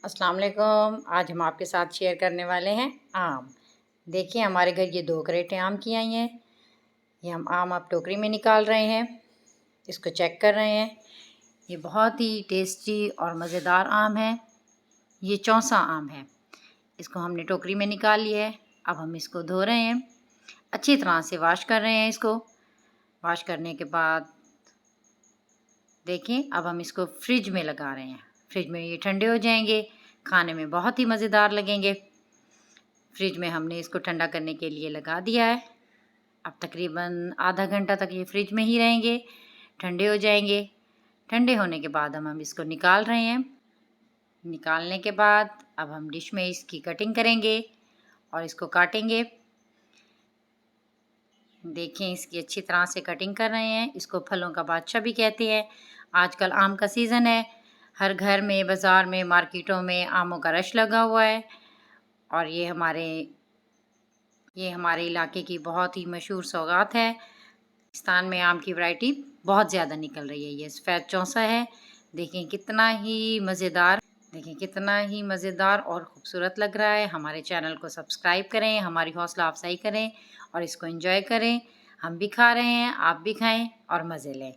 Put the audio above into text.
अस्सलाम वालेकुम। आज हम आपके साथ शेयर करने वाले हैं आम। देखिए हमारे घर ये 2 क्रेटें आम की आई हैं। ये हम आम आप टोकरी में निकाल रहे हैं, इसको चेक कर रहे हैं। ये बहुत ही टेस्टी और मज़ेदार आम है। ये चौसा आम है। इसको हमने टोकरी में निकाल लिया है। अब हम इसको धो रहे हैं, अच्छी तरह से वॉश कर रहे हैं। इसको वॉश करने के बाद देखिए अब हम इसको फ्रिज में लगा रहे हैं। फ्रिज में ये ठंडे हो जाएंगे, खाने में बहुत ही मज़ेदार लगेंगे। फ्रिज में हमने इसको ठंडा करने के लिए लगा दिया है। अब तकरीबन आधा घंटा तक ये फ्रिज में ही रहेंगे, ठंडे हो जाएंगे। ठंडे होने के बाद हम इसको निकाल रहे हैं। निकालने के बाद अब हम डिश में इसकी कटिंग करेंगे और इसको काटेंगे। देखें इसकी अच्छी तरह से कटिंग कर रहे हैं। इसको फलों का बादशाह भी कहते हैं। आजकल आम का सीज़न है, हर घर में, बाज़ार में, मार्केटों में आमों का रश लगा हुआ है। और ये हमारे इलाके की बहुत ही मशहूर सौगात है। पाकिस्तान में आम की वैरायटी बहुत ज़्यादा निकल रही है। ये सफ़ेद चौसा है। देखें कितना ही मज़ेदार और ख़ूबसूरत लग रहा है। हमारे चैनल को सब्सक्राइब करें, हमारी हौसला अफजाई करें और इसको एंजॉय करें। हम भी खा रहे हैं, आप भी खाएं और मज़े लें।